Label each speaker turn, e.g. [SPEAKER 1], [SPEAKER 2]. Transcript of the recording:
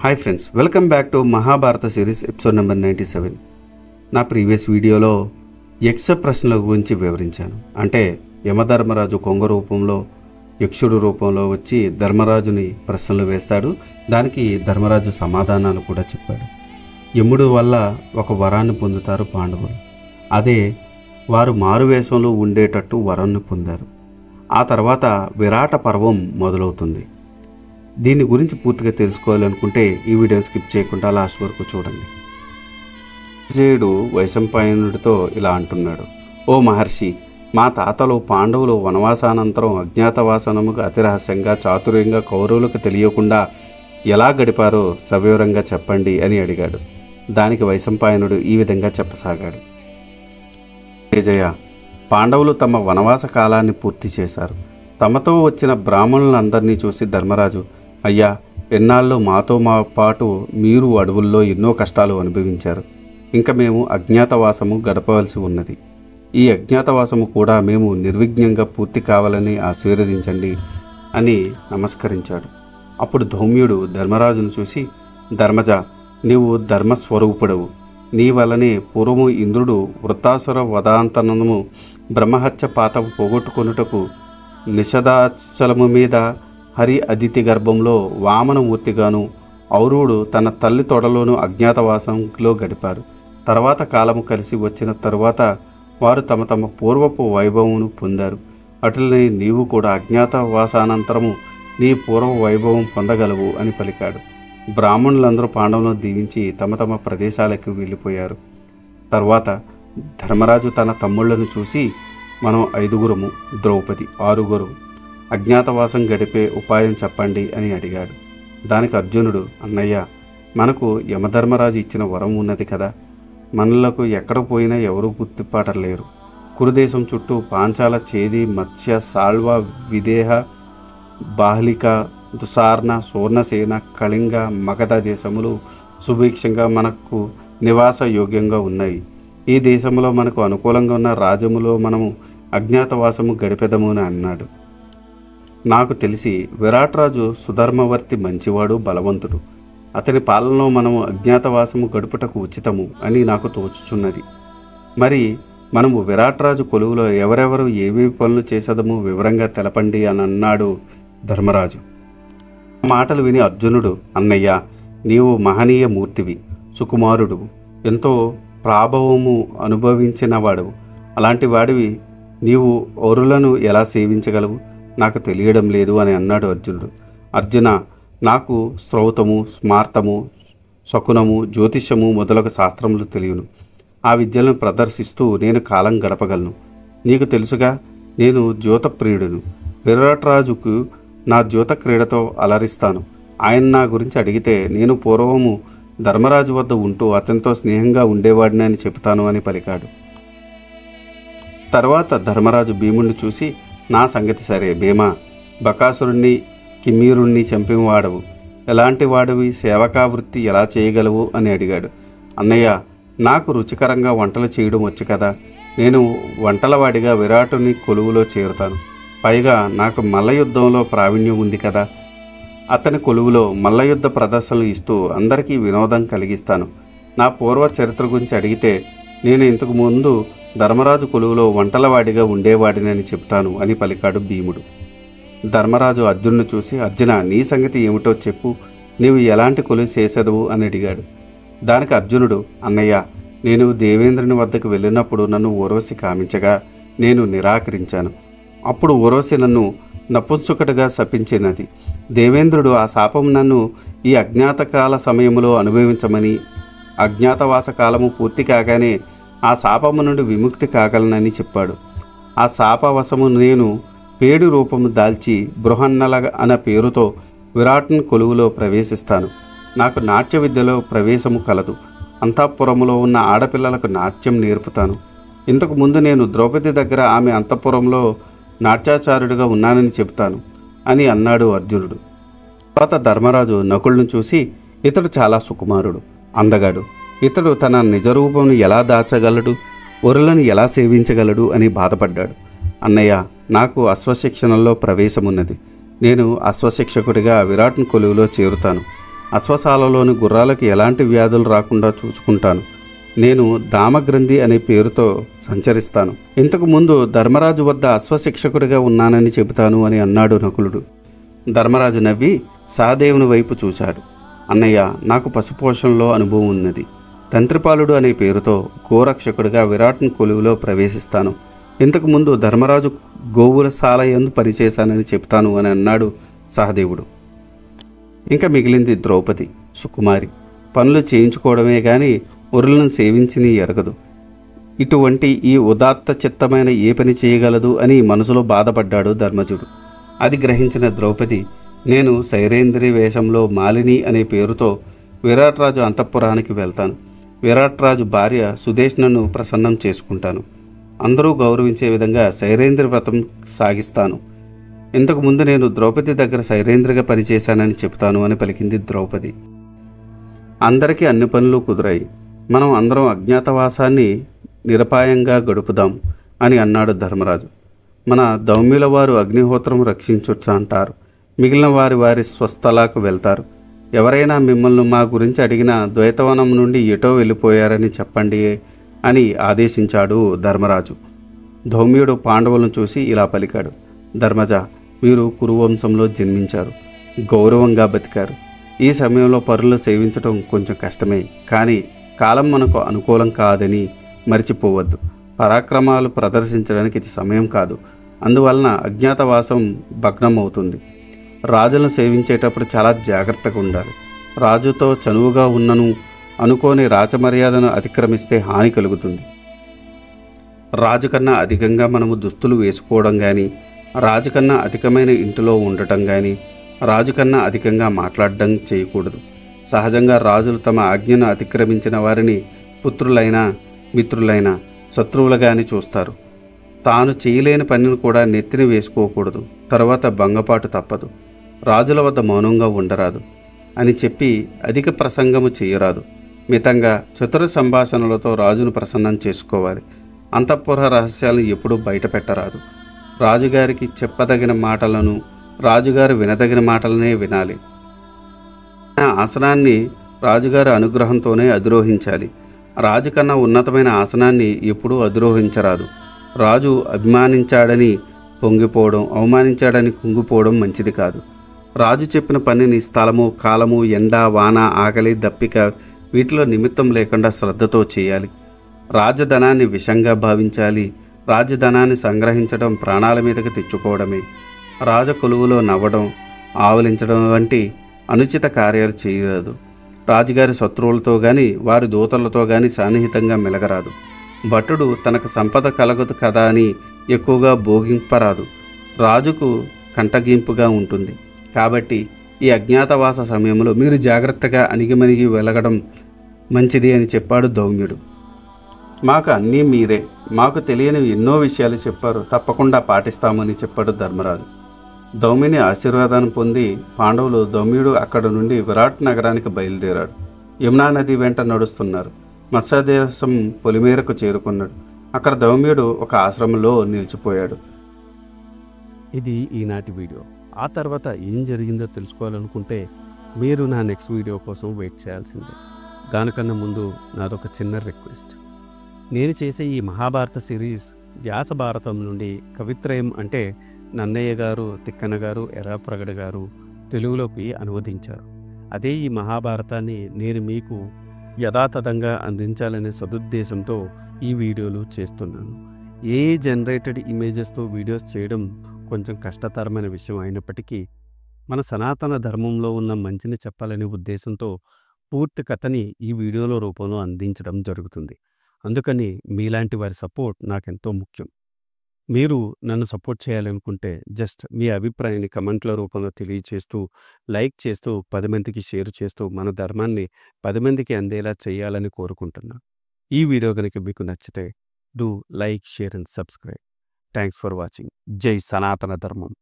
[SPEAKER 1] Hi friends, welcome back to Mahabharata series episode number 97. నా previous వీడియోలో యక్ష ప్రశ్నల గురించి వివరించాను. అంటే యమధర్మరాజు కొంగ రూపంలో యక్షుడు రూపంలో వచ్చి ధర్మరాజుని ప్రశ్నలు వేస్తాడు. దానికి ధర్మరాజు సమాధానాలు కూడా చెప్పాడు. యముడు వల్ల ఒక వరాన్ని పొందుతారు పాండవులు. అదే వారు మారువేషంలో ఉండేటట్టు వరాన్ని పొందారు. ఆ తర్వాత విరాట పర్వం మొదలవుతుంది. దీని గురించి పూర్తిగా తెలుసుకోవాలనుకుంటే ఈ వీడియో స్కిప్ చేయకుండా లాస్ట్ వరకు చూడండి. విజయుడు వైశంపాయనుడితో ఇలా అంటున్నాడు: ఓ మహర్షి, మా తాతలు పాండవులు వనవాసానంతరం అజ్ఞాతవాసనముకు అతి రహస్యంగా చాతుర్యంగా కౌరవులకు తెలియకుండా ఎలా గడిపారో సవివరంగా చెప్పండి అని అడిగాడు. దానికి వైశంపాయనుడు ఈ విధంగా చెప్పసాగాడు: విజయ, పాండవులు తమ వనవాస కాలాన్ని పూర్తి చేశారు. తమతో వచ్చిన బ్రాహ్మణులందరినీ చూసి ధర్మరాజు, అయ్యా, ఎన్నాళ్ళు మాతో పాటు మీరు అడవుల్లో ఎన్నో కష్టాలు అనుభవించారు. ఇంకా మేము అజ్ఞాతవాసము గడపవలసి ఉన్నది. ఈ అజ్ఞాతవాసము కూడా మేము నిర్విఘ్నంగా పూర్తి కావాలని ఆశీర్వదించండి అని నమస్కరించాడు. అప్పుడు ధౌమ్యుడు ధర్మరాజును చూసి, ధర్మజ, నీవు ధర్మస్వరూపుడవు. నీ వలనే పూర్వము ఇంద్రుడు వృత్తాసుర వదాంతనము బ్రహ్మహత్య పాతము పోగొట్టుకొనుటకు నిషదాచలము మీద హరి అదితి గర్భంలో వామనమూర్తిగాను, ఔరువుడు తన తల్లి తొడలోను అజ్ఞాతవాసంలో గడిపారు. తర్వాత కాలము కలిసి వచ్చిన తరువాత వారు తమ తమ పూర్వపు వైభవమును పొందారు. అటులనే నీవు కూడా అజ్ఞాతవాసానంతరము నీ పూర్వ వైభవం పొందగలవు అని పలికాడు. బ్రాహ్మణులందరూ పాండవులను దీవించి తమ తమ ప్రదేశాలకు వెళ్ళిపోయారు. తర్వాత ధర్మరాజు తన తమ్ముళ్లను చూసి, మనం 5గురము, ద్రౌపది 6గురు, అజ్ఞాతవాసం గడిపే ఉపాయం చెప్పండి అని అడిగాడు. దానికి అర్జునుడు, అన్నయ్య, మనకు యమధర్మరాజు ఇచ్చిన వరం ఉన్నది కదా. మనలకు ఎక్కడ పోయినా ఎవరూ గుర్తుపాటలేరు. కురుదేశం చుట్టూ పాంచాల, చేది, మత్స్య, సాల్వ, విదేహ, బాహ్లిక, దుసార్ణ, సూర్ణసేన, కళింగ, మగధ దేశములు సుభిక్షంగా మనకు నివాస యోగ్యంగా ఉన్నాయి. ఈ దేశంలో మనకు అనుకూలంగా ఉన్న రాజ్యములో మనము అజ్ఞాతవాసము గడిపెదము అని అన్నాడు. నాకు తెలిసి విరాట్రాజు సుధర్మవర్తి మంచివాడు, బలవంతుడు. అతని పాలనలో మనము అజ్ఞాతవాసము గడుపుటకు ఉచితము అని నాకు తోచుచున్నది. మరి మనము విరాట్రాజు కొలువులో ఎవరెవరు ఏవేవి పనులు చేసేదము వివరంగా తెలపండి అని అన్నాడు ధర్మరాజు. ఆ మాటలు విని అర్జునుడు, అన్నయ్య, నీవు మహనీయ మూర్తివి, సుకుమారుడు, ఎంతో ప్రాభవము అనుభవించినవాడు. అలాంటి వాడివి నీవు ఔరులను ఎలా సేవించగలవు? నాకు తెలియడం లేదు అని అన్నాడు అర్జునుడు. అర్జున, నాకు శ్రౌతము, స్మార్తము, శకునము, జ్యోతిష్యము మొదలగు శాస్త్రములు తెలియను. ఆ విద్యలను ప్రదర్శిస్తూ నేను కాలం గడపగలను. నీకు తెలుసుగా, నేను జ్యోతప్రియుడును. విరాట్రాజుకు నా జ్యోత క్రీడతో అలరిస్తాను. ఆయన నా గురించి అడిగితే నేను పూర్వము ధర్మరాజు వద్ద ఉంటూ అతనితో స్నేహంగా ఉండేవాడిని అని చెబుతాను అని పలికాడు. తర్వాత ధర్మరాజు భీముణ్ణి చూసి, నా సంగతి సరే భీమా, బకాసురుణ్ణి కిమ్మీరుణ్ణి చంపినవాడవు. ఎలాంటి వాడివి? సేవకా వృత్తి ఎలా చేయగలవు అని అడిగాడు. అన్నయ్య, నాకు రుచికరంగా వంటలు చేయడం వచ్చు కదా. నేను వంటలవాడిగా విరాటుని కొలువులో చేరుతాను. పైగా నాకు మల్లయుద్ధంలో ప్రావీణ్యం ఉంది కదా. అతని కొలువులో మల్లయుద్ధ ప్రదర్శనలు ఇస్తూ అందరికీ వినోదం కలిగిస్తాను. నా పూర్వ చరిత్ర గురించి అడిగితే నేను ఇంతకు ముందు ధర్మరాజు కొలువులో వంటలవాడిగా ఉండేవాడినని చెప్తాను అని పలికాడు భీముడు. ధర్మరాజు అర్జునుడు చూసి, అర్జున, నీ సంగతి ఏమిటో చెప్పు. నీవు ఎలాంటి కొలువు చేసేదవు అని అడిగాడు. దానికి అర్జునుడు, అన్నయ్య, నేను దేవేంద్రుని వద్దకు వెళ్ళినప్పుడు నన్ను ఊర్వశి కామించగా నేను నిరాకరించాను. అప్పుడు ఊర్వశి నన్ను నపుంసకుడిగా శపించినది. దేవేంద్రుడు ఆ శాపం నన్ను ఈ అజ్ఞాతకాల సమయంలో అనుభవించమని, అజ్ఞాతవాస కాలము పూర్తి కాగానే ఆ శాపము నుండి విముక్తి కాగలనని చెప్పాడు. ఆ శాపవశము నేను పేడు రూపము దాల్చి బృహన్నల అనే పేరుతో విరాట్ని కొలువులో ప్రవేశిస్తాను. నాకు నాట్య విద్యలో ప్రవేశము కలదు. అంతఃపురములో ఉన్న ఆడపిల్లలకు నాట్యం నేర్పుతాను. ఇంతకు ముందు నేను ద్రౌపది దగ్గర ఆమె అంతఃపురంలో నాట్యాచార్యుడిగా ఉన్నానని చెబుతాను అని అన్నాడు అర్జునుడు. తర్వాత ధర్మరాజు నకులును చూసి, ఇతడు చాలా సుకుమారుడు, అందగాడు. ఇతడు తన నిజరూపమును ఎలా దాచగలడు? ఒరులను ఎలా సేవించగలడు అని బాధపడ్డాడు. అన్నయ్య, నాకు అశ్వశిక్షణలో ప్రవేశమున్నది. నేను అశ్వశిక్షకుడిగా విరాట్ని కొలువులో చేరుతాను. అశ్వశాలలోని గుర్రాలకు ఎలాంటి వ్యాధులు రాకుండా చూసుకుంటాను. నేను దామగ్రంథి అనే పేరుతో సంచరిస్తాను. ఇంతకు ముందు ధర్మరాజు వద్ద అశ్వశిక్షకుడిగా ఉన్నానని చెబుతాను అని అన్నాడు నకులుడు. ధర్మరాజు నవ్వి సహదేవుని వైపు చూశాడు. అన్నయ్య, నాకు పశుపోషణలో అనుభవం ఉన్నది. తంత్రిపాలుడు అనే పేరుతో గోరక్షకుడిగా విరాట్ని కొలువులో ప్రవేశిస్తాను. ఇంతకు ముందు ధర్మరాజు గోవుల శాలయందు పనిచేశానని చెప్తాను అని అన్నాడు సహదేవుడు. ఇంకా మిగిలింది ద్రౌపది, సుకుమారి. పనులు చేయించుకోవడమే గాని ఒరులను సేవించిని ఎరగదు. ఇటువంటి ఈ ఉదాత్త చిత్తమైన ఏ పని చేయగలదు అని మనసులో బాధపడ్డాడు ధర్మజుడు. అది గ్రహించిన ద్రౌపది, నేను సైరేంద్రి వేషంలో మాలిని అనే పేరుతో విరాట్రాజు అంతఃపురానికి వెళ్తాను. విరాట్రాజు భార్య సుదేష్ణను ప్రసన్నం చేసుకుంటాను. అందరూ గౌరవించే విధంగా సైరేంద్ర వ్రతం సాగిస్తాను. ఇంతకుముందు నేను ద్రౌపది దగ్గర సైరేంద్రగా పనిచేశానని చెప్తాను అని పలికింది ద్రౌపది. అందరికీ అన్ని పనులు కుదిరాయి. మనం అందరం అజ్ఞాతవాసాన్ని నిరపాయంగా గడుపుదాం అని అన్నాడు ధర్మరాజు. మన దౌమ్యుల వారు అగ్నిహోత్రం రక్షించుట అంటారు. మిగిలిన వారి స్వస్థలాకు వెళ్తారు. ఎవరైనా మిమ్మల్ని మా గురించి అడిగినా ద్వైతవనం నుండి ఎటో వెళ్ళిపోయారని చెప్పండి అని ఆదేశించాడు ధర్మరాజు. ధౌమ్యుడు పాండవులను చూసి ఇలా పలికాడు. ధర్మజ, మీరు కురువంశంలో జన్మించారు, గౌరవంగా బతికారు. ఈ సమయంలో పరులను సేవించడం కొంచెం కష్టమే, కానీ కాలం మనకు అనుకూలం కాదని మర్చిపోవద్దు. పరాక్రమాలు ప్రదర్శించడానికి ఇది సమయం కాదు. అందువలన అజ్ఞాతవాసం భగ్నం అవుతుంది. రాజులను సేవించేటప్పుడు చాలా జాగ్రత్తగా ఉండాలి. రాజుతో చనువుగా ఉన్నను అనుకోని రాజమర్యాదను అతిక్రమిస్తే హాని కలుగుతుంది. రాజు కన్నా అధికంగా మనము దుస్తులు వేసుకోవడం కానీ, రాజు కన్నా అధికమైన ఇంటిలో ఉండటం కానీ, రాజు కన్నా అధికంగా మాట్లాడడం చేయకూడదు. సహజంగా రాజులు తమ ఆజ్ఞను అతిక్రమించిన వారిని పుత్రులైనా మిత్రులైనా శత్రువులుగాని చూస్తారు. తాను చేయలేని పనిని కూడా నెత్తిన వేసుకోకూడదు. తర్వాత భంగపాటు తప్పదు. రాజుల వద్ద మౌనంగా ఉండరాదు అని చెప్పి అధిక ప్రసంగము చేయరాదు. మితంగా చతుర సంభాషణలతో రాజును ప్రసన్నం చేసుకోవాలి. అంతఃపుర రహస్యాలను ఎప్పుడూ బయట పెట్టరాదు. రాజుగారికి చెప్పదగిన మాటలను, రాజుగారు వినదగిన మాటలనే వినాలి. ఆసనాన్ని రాజుగారి అనుగ్రహంతోనే అధిరోహించాలి. రాజు కన్నా ఉన్నతమైన ఆసనాన్ని ఎప్పుడూ అధిరోహించరాదు. రాజు అభిమానించాడని పొంగిపోవడం, అవమానించాడని కుంగిపోవడం మంచిది కాదు. రాజు చెప్పిన పనిని స్థలము, కాలము, ఎండ, వాన, ఆకలి, దప్పిక వీటిలో నిమిత్తం లేకుండా శ్రద్ధతో చేయాలి. రాజధనాన్ని విషంగా భావించాలి. రాజధనాన్ని సంగ్రహించడం ప్రాణాల మీదకి తెచ్చుకోవడమే. రాజ కొలువులో నవ్వడం, ఆవలించడం వంటి అనుచిత కార్యాలు చేయరాదు. రాజుగారి శత్రువులతో కానీ వారి దూతలతో కానీ సన్నిహితంగా మెలగరాదు. భటుడు తనకు సంపద కలగదు కదా అని ఎక్కువగా భోగింపరాదు. రాజుకు కంటగింపుగా ఉంటుంది. కాబట్టి ఈ అజ్ఞాతవాస సమయంలో మీరు జాగ్రత్తగా అణిగిమణిగి వెలగడం మంచిది అని చెప్పాడు ధౌమ్యుడు. మాకు అన్నీ మీరే, మాకు తెలియని ఎన్నో విషయాలు చెప్పారు, తప్పకుండా పాటిస్తామని చెప్పాడు ధర్మరాజు. ధౌమ్యుని ఆశీర్వాదాన్ని పొంది పాండవులు ధౌమ్యుడు అక్కడి నుండి విరాట్ నగరానికి బయలుదేరాడు. యమునా నది వెంట నడుస్తున్నారు. మత్స్యదేశం పొలిమేరకు చేరుకున్నాడు. అక్కడ ధౌమ్యుడు ఒక ఆశ్రమంలో నిలిచిపోయాడు. ఇది ఈనాటి వీడియో. ఆ తర్వాత ఏం జరిగిందో తెలుసుకోవాలనుకుంటే మీరు నా నెక్స్ట్ వీడియో కోసం వెయిట్ చేయాల్సిందే. దానికన్నా ముందు నాదొక చిన్న రిక్వెస్ట్. నేను చేసే ఈ మహాభారత సిరీస్ వ్యాస భారతం నుండి కవిత్రయం అంటే నన్నయ్య గారు, తిక్కన గారు, ఎర్రాప్రగడ గారు తెలుగులోకి అనువదించారు. అదే ఈ మహాభారతాన్ని నేను మీకు యథాతథంగా అందించాలనే సదుద్దేశంతో ఈ వీడియోలు చేస్తున్నాను. ఏ జనరేటెడ్ ఇమేజెస్తో వీడియోస్ చేయడం కొంచెం కష్టతరమైన విషయం అయినప్పటికీ మన సనాతన ధర్మంలో ఉన్న మంచిని చెప్పాలనే ఉద్దేశంతో పూర్తి కథని ఈ వీడియోల రూపంలో అందించడం జరుగుతుంది. అందుకని మీలాంటి వారి సపోర్ట్ నాకెంతో ముఖ్యం. మీరు నన్ను సపోర్ట్ చేయాలనుకుంటే జస్ట్ మీ అభిప్రాయాన్ని కమెంట్ల రూపంలో తెలియచేస్తూ, లైక్ చేస్తూ, 10 మందికి షేర్ చేస్తూ మన ధర్మాన్ని 10 మందికి అందేలా చేయాలని కోరుకుంటున్నాను. ఈ వీడియో కనుక మీకు నచ్చితే do like, share and subscribe. Thanks for watching. జై సనాతన ధర్మం.